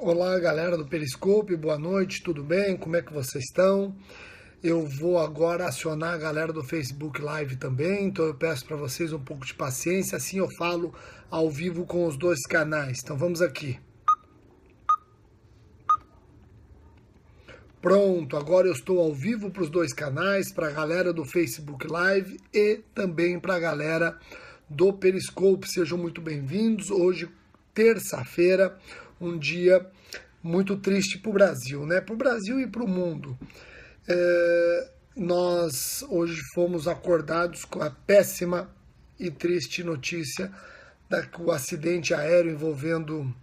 Olá, galera do Periscope, boa noite, tudo bem? Como é que vocês estão? Eu vou agora acionar a galera do Facebook Live também, então eu peço para vocês um pouco de paciência, assim eu falo ao vivo com os dois canais. Então vamos aqui. Pronto, agora eu estou ao vivo para os dois canais, para a galera do Facebook Live e também para a galera do Periscope. Sejam muito bem-vindos. Hoje, terça-feira, um dia muito triste para o Brasil, né? Para o Brasil e para o mundo. Nós hoje fomos acordados com a péssima e triste notícia do acidente aéreo envolvendo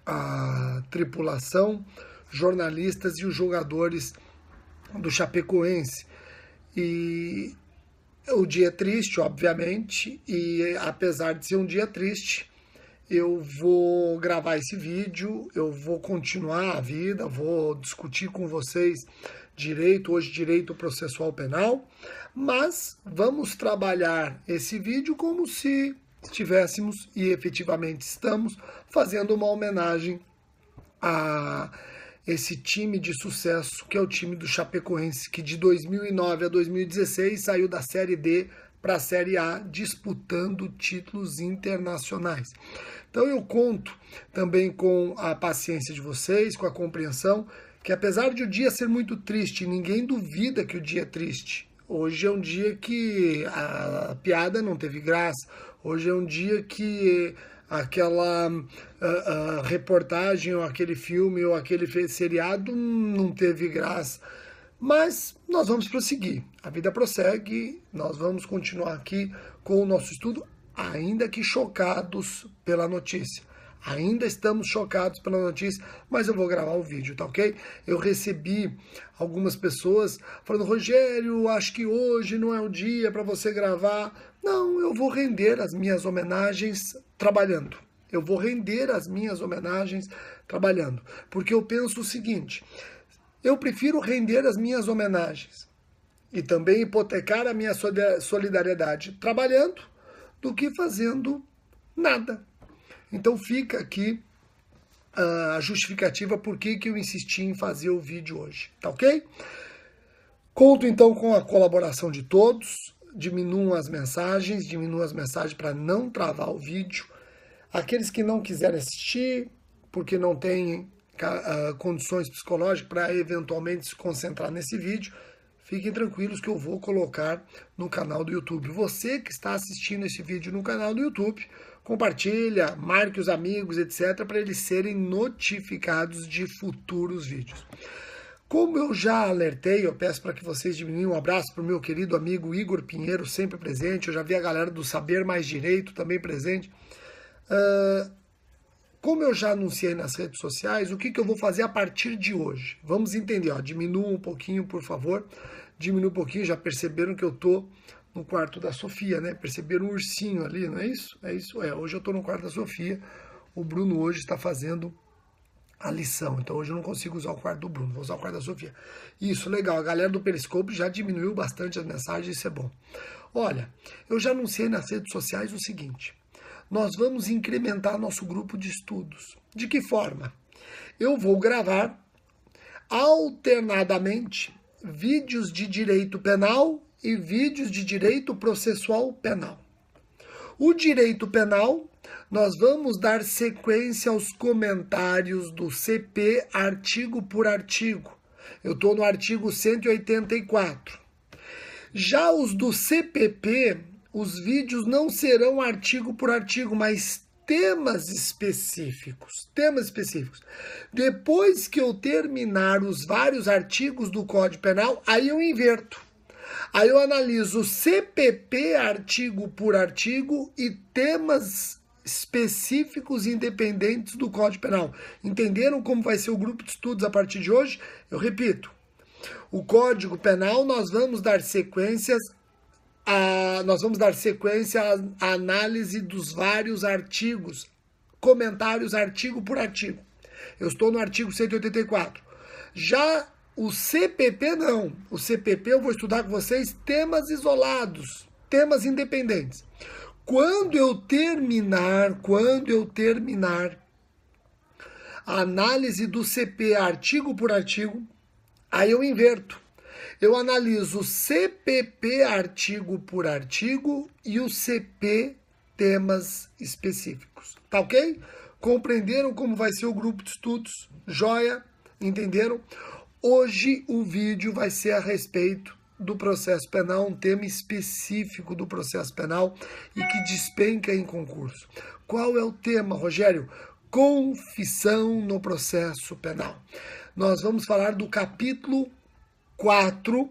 a tripulação, jornalistas e os jogadores do Chapecoense. E o dia é triste, obviamente, e apesar de ser um dia triste, eu vou gravar esse vídeo, eu vou continuar a vida, vou discutir com vocês direito processual penal, mas vamos trabalhar esse vídeo como se estivéssemos, e efetivamente estamos, fazendo uma homenagem a esse time de sucesso, que é o time do Chapecoense, que de 2009 a 2016 saiu da Série D para a Série A, disputando títulos internacionais. Então eu conto também com a paciência de vocês, com a compreensão, que apesar de o dia ser muito triste, ninguém duvida que o dia é triste. Hoje é um dia que a piada não teve graça, hoje é um dia que aquela reportagem, ou aquele filme, ou aquele seriado não teve graça. Mas nós vamos prosseguir, a vida prossegue, nós vamos continuar aqui com o nosso estudo, ainda que chocados pela notícia. Ainda estamos chocados pela notícia, mas eu vou gravar o vídeo, tá ok? Eu recebi algumas pessoas falando, Rogério, acho que hoje não é o dia para você gravar. Não, eu vou render as minhas homenagens trabalhando. Eu vou render as minhas homenagens trabalhando. Porque eu penso o seguinte, eu prefiro render as minhas homenagens e também hipotecar a minha solidariedade trabalhando do que fazendo nada. Então fica aqui a justificativa por que eu insisti em fazer o vídeo hoje, tá ok? Conto então com a colaboração de todos, diminuam as mensagens para não travar o vídeo. Aqueles que não quiserem assistir, porque não têm condições psicológicas para eventualmente se concentrar nesse vídeo, fiquem tranquilos que eu vou colocar no canal do YouTube. Você que está assistindo esse vídeo no canal do YouTube, compartilha, marque os amigos, etc., para eles serem notificados de futuros vídeos. Como eu já alertei, eu peço para que vocês diminuam. Um abraço para o meu querido amigo Igor Pinheiro, sempre presente. Eu já vi a galera do Saber Mais Direito também presente. Como eu já anunciei nas redes sociais, o que eu vou fazer a partir de hoje? Vamos entender, ó, diminua um pouquinho, por favor. Diminua um pouquinho, já perceberam que eu tô no quarto da Sofia, né? Perceberam um ursinho ali, não é isso? É isso, hoje eu tô no quarto da Sofia. O Bruno hoje está fazendo a lição, então hoje eu não consigo usar o quarto do Bruno, vou usar o quarto da Sofia. Isso, legal, a galera do Periscope já diminuiu bastante as mensagens, isso é bom. Olha, eu já anunciei nas redes sociais o seguinte, nós vamos incrementar nosso grupo de estudos. De que forma? Eu vou gravar alternadamente vídeos de direito penal e vídeos de direito processual penal. O direito penal, nós vamos dar sequência aos comentários do CP artigo por artigo. Eu estou no artigo 184. Já os do CPP, os vídeos não serão artigo por artigo, mas temas específicos. Temas específicos. Depois que eu terminar os vários artigos do Código Penal, aí eu inverto. Aí eu analiso CPP artigo por artigo e temas específicos independentes do Código Penal. Entenderam como vai ser o grupo de estudos a partir de hoje? Eu repito. O Código Penal nós vamos dar sequência à análise dos vários artigos, comentários artigo por artigo. Eu estou no artigo 184. Já o CPP não. O CPP eu vou estudar com vocês temas isolados, temas independentes. Quando eu terminar a análise do CP artigo por artigo, aí eu inverto. Eu analiso o CPP artigo por artigo e o CP temas específicos. Tá ok? Compreenderam como vai ser o grupo de estudos? Joia? Entenderam? Hoje o vídeo vai ser a respeito do processo penal, um tema específico do processo penal e que despenca em concurso. Qual é o tema, Rogério? Confissão no processo penal. Nós vamos falar do capítulo 4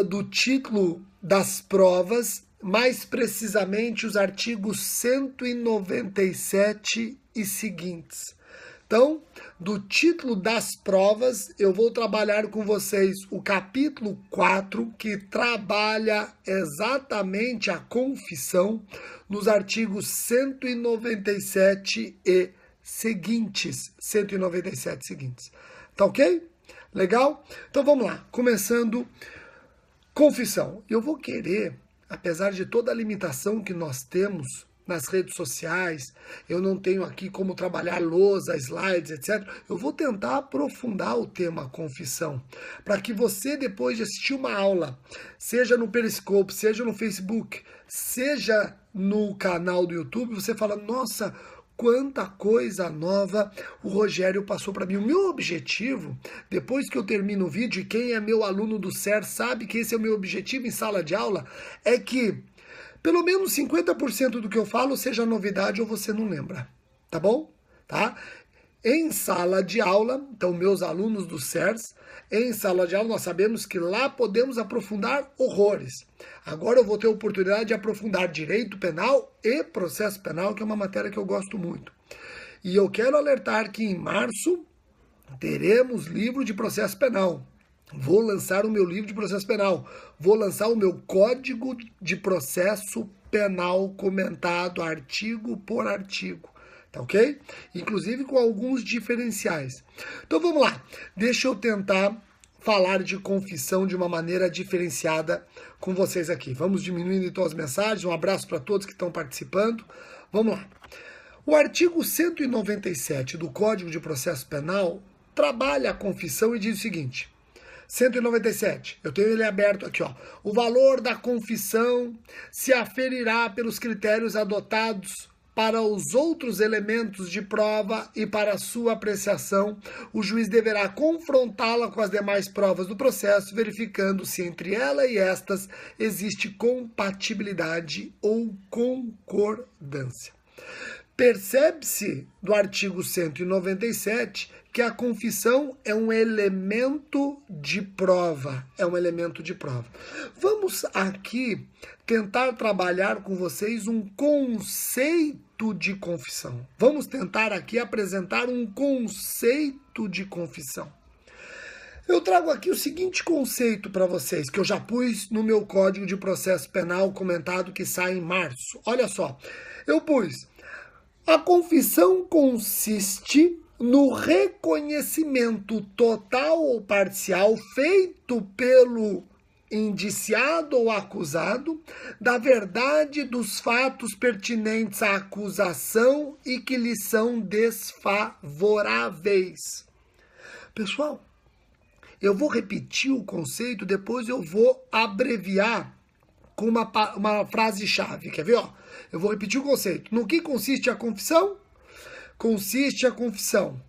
do título das provas, mais precisamente os artigos 197 e seguintes. Então, do título das provas, eu vou trabalhar com vocês o capítulo 4, que trabalha exatamente a confissão nos artigos 197 e seguintes. 197 seguintes. Tá ok? Legal? Então vamos lá. Começando, confissão. Eu vou querer, apesar de toda a limitação que nós temos nas redes sociais, eu não tenho aqui como trabalhar lousa, slides, etc. Eu vou tentar aprofundar o tema confissão, para que você, depois de assistir uma aula, seja no Periscope, seja no Facebook, seja no canal do YouTube, você fala, nossa, quanta coisa nova o Rogério passou para mim. O meu objetivo, depois que eu termino o vídeo, e quem é meu aluno do SER sabe que esse é o meu objetivo em sala de aula, é que pelo menos 50% do que eu falo seja novidade ou você não lembra, tá bom? Tá? Em sala de aula, então meus alunos do SERS, em sala de aula nós sabemos que lá podemos aprofundar horrores. Agora eu vou ter a oportunidade de aprofundar direito penal e processo penal, que é uma matéria que eu gosto muito. E eu quero alertar que em março teremos livro de processo penal. Vou lançar o meu livro de processo penal. Vou lançar o meu código de processo penal comentado artigo por artigo. Tá ok? Inclusive com alguns diferenciais. Então vamos lá. Deixa eu tentar falar de confissão de uma maneira diferenciada com vocês aqui. Vamos diminuindo então as mensagens. Um abraço para todos que estão participando. Vamos lá. O artigo 197 do Código de Processo Penal trabalha a confissão e diz o seguinte. 197, eu tenho ele aberto aqui, ó. O valor da confissão se aferirá pelos critérios adotados para os outros elementos de prova e para sua apreciação, o juiz deverá confrontá-la com as demais provas do processo, verificando se entre ela e estas existe compatibilidade ou concordância. Percebe-se do artigo 197 que a confissão é um elemento de prova. É um elemento de prova. Vamos aqui tentar trabalhar com vocês um conceito de confissão. Vamos tentar aqui apresentar um conceito de confissão. Eu trago aqui o seguinte conceito para vocês, que eu já pus no meu Código de Processo Penal comentado que sai em março. Olha só, eu pus... A confissão consiste no reconhecimento total ou parcial feito pelo indiciado ou acusado da verdade dos fatos pertinentes à acusação e que lhe são desfavoráveis. Pessoal, eu vou repetir o conceito, depois eu vou abreviar com uma frase-chave. Quer ver? Ó? Eu vou repetir o conceito. No que consiste a confissão? Consiste a confissão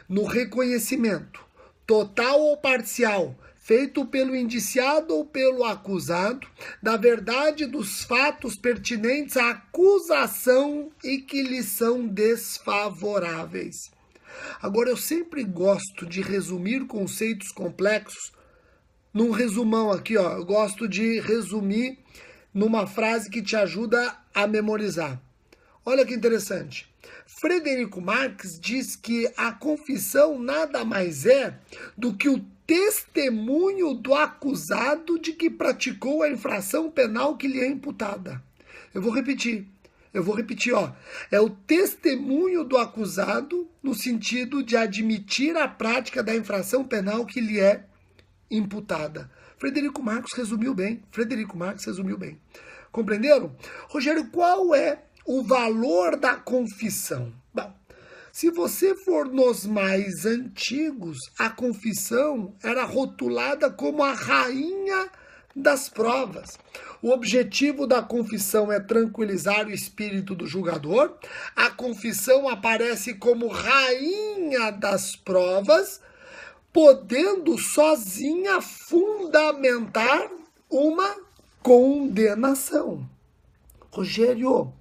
no reconhecimento total ou parcial feito pelo indiciado ou pelo acusado da verdade dos fatos pertinentes à acusação e que lhe são desfavoráveis. Agora, eu sempre gosto de resumir conceitos complexos num resumão aqui, ó. Eu gosto de resumir numa frase que te ajuda a memorizar. Olha que interessante. Frederico Marx diz que a confissão nada mais é do que o testemunho do acusado de que praticou a infração penal que lhe é imputada. Eu vou repetir, ó. É o testemunho do acusado no sentido de admitir a prática da infração penal que lhe é imputada. Frederico Marx resumiu bem. Compreenderam? Rogério, qual é o valor da confissão? Bom, Se você for nos mais antigos, a confissão era rotulada como a rainha das provas. O objetivo da confissão é tranquilizar o espírito do julgador. A confissão aparece como rainha das provas, podendo sozinha fundamentar uma condenação. Rogério,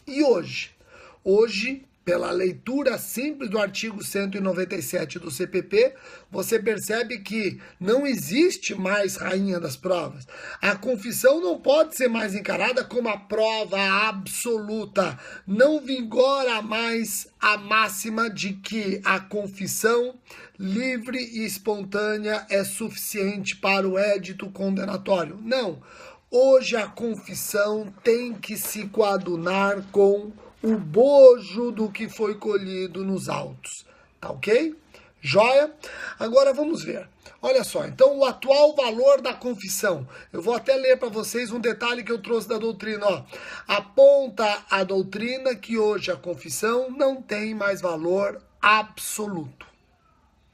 e hoje? Hoje, pela leitura simples do artigo 197 do CPP, você percebe que não existe mais rainha das provas. A confissão não pode ser mais encarada como a prova absoluta. Não vigora mais a máxima de que a confissão livre e espontânea é suficiente para o édito condenatório. Não. Hoje a confissão tem que se coadunar com o bojo do que foi colhido nos autos. Tá ok? Joia? Agora vamos ver. Olha só, então o atual valor da confissão. Eu vou até ler para vocês um detalhe que eu trouxe da doutrina. Ó. Aponta a doutrina que hoje a confissão não tem mais valor absoluto.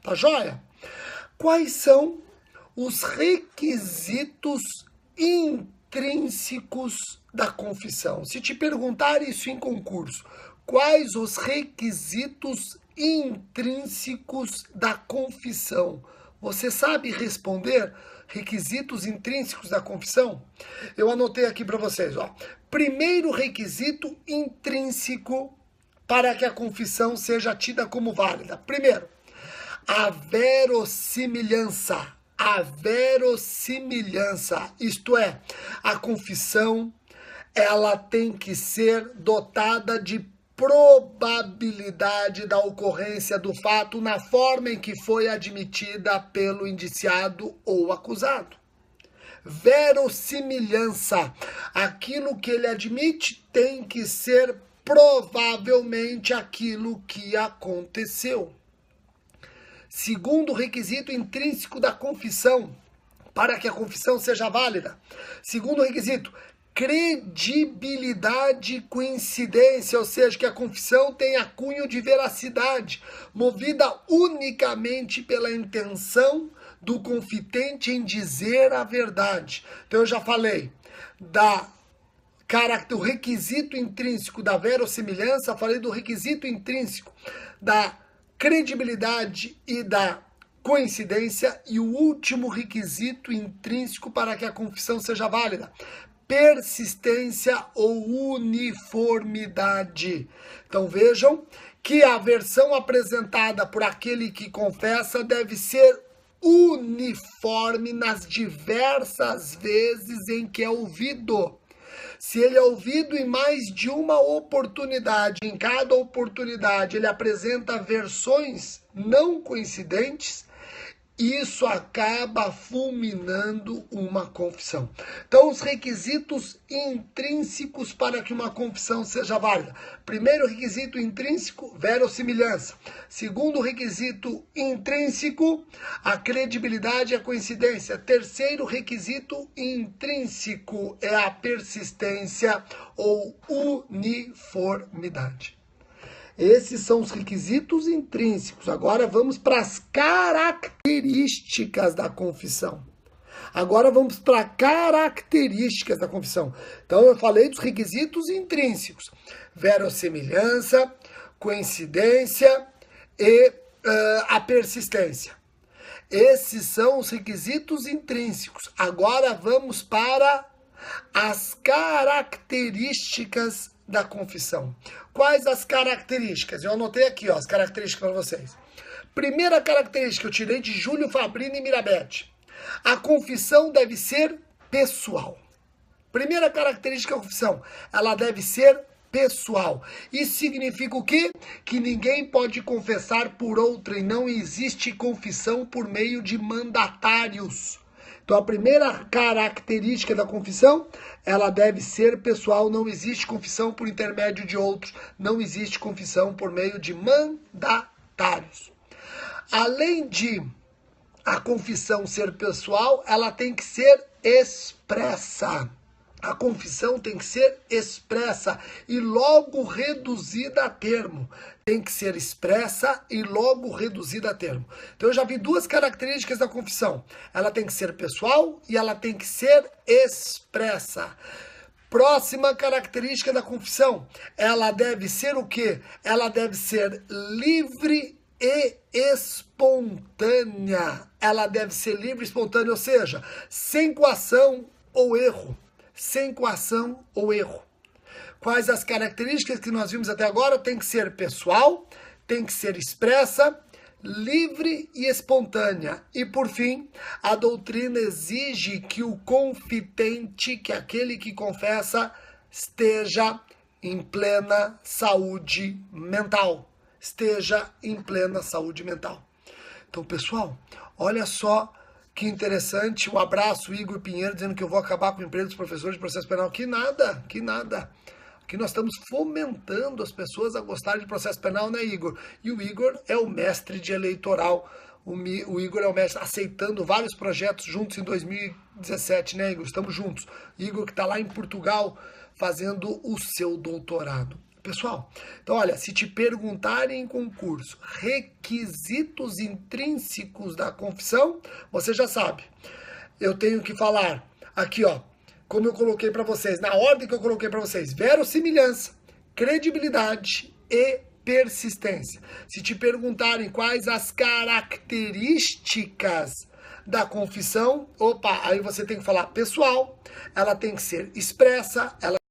Tá joia? Quais são os requisitos intrínsecos da confissão? Se te perguntar isso em concurso, quais os requisitos intrínsecos da confissão? Você sabe responder requisitos intrínsecos da confissão? Eu anotei aqui para vocês, ó. Primeiro requisito intrínseco para que a confissão seja tida como válida. Primeiro, a verossimilhança. A verossimilhança, isto é, a confissão, ela tem que ser dotada de probabilidade da ocorrência do fato na forma em que foi admitida pelo indiciado ou acusado. Verossimilhança, aquilo que ele admite tem que ser provavelmente aquilo que aconteceu. Segundo requisito intrínseco da confissão, para que a confissão seja válida. Segundo requisito, credibilidade e coincidência, ou seja, que a confissão tenha cunho de veracidade, movida unicamente pela intenção do confitente em dizer a verdade. Então eu já falei do requisito intrínseco da verossimilhança, falei do requisito intrínseco da credibilidade e da coincidência, e o último requisito intrínseco para que a confissão seja válida, persistência ou uniformidade. Então vejam que a versão apresentada por aquele que confessa deve ser uniforme nas diversas vezes em que é ouvido. Se ele é ouvido em mais de uma oportunidade, em cada oportunidade ele apresenta versões não coincidentes, isso acaba fulminando uma confissão. Então, os requisitos intrínsecos para que uma confissão seja válida. Primeiro requisito intrínseco, verossimilhança. Segundo requisito intrínseco, a credibilidade e a coincidência. Terceiro requisito intrínseco é a persistência ou uniformidade. Esses são os requisitos intrínsecos. Agora vamos para as características da confissão. Então eu falei dos requisitos intrínsecos. Verossimilhança, coincidência e a persistência. Esses são os requisitos intrínsecos. Agora vamos para as características da confissão. Quais as características? Eu anotei aqui, ó, as características para vocês. Primeira característica, eu tirei de Júlio Fabrini e Mirabete. A confissão deve ser pessoal. Primeira característica da confissão, ela deve ser pessoal. Isso significa o quê? Que ninguém pode confessar por outrem. Não existe confissão por meio de mandatários. Então, a primeira característica da confissão, ela deve ser pessoal. Não existe confissão por intermédio de outros. Não existe confissão por meio de mandatários. Além de a confissão ser pessoal, ela tem que ser expressa. A confissão tem que ser expressa e logo reduzida a termo. Tem que ser expressa e logo reduzida a termo. Então eu já vi duas características da confissão. Ela tem que ser pessoal e ela tem que ser expressa. Próxima característica da confissão. Ela deve ser o quê? Ela deve ser livre e espontânea. Ela deve ser livre e espontânea, ou seja, sem coação ou erro. Sem coação ou erro. Quais as características que nós vimos até agora? Tem que ser pessoal, tem que ser expressa, livre e espontânea. E por fim, a doutrina exige que o confitente, que aquele que confessa, esteja em plena saúde mental. Esteja em plena saúde mental. Então, pessoal, olha só que interessante, um abraço, Igor Pinheiro, dizendo que eu vou acabar com o emprego dos professores de processo penal. Que nada, que nada. Aqui nós estamos fomentando as pessoas a gostarem de processo penal, né, Igor? E o Igor é o mestre de eleitoral. O Igor é o mestre aceitando vários projetos juntos em 2017, né, Igor? Estamos juntos. Igor que está lá em Portugal fazendo o seu doutorado. Pessoal, então olha, se te perguntarem em concurso requisitos intrínsecos da confissão, você já sabe. Eu tenho que falar aqui, ó, como eu coloquei para vocês, na ordem que eu coloquei para vocês, verossimilhança, credibilidade e persistência. Se te perguntarem quais as características da confissão, opa, aí você tem que falar pessoal, ela tem que ser expressa, ela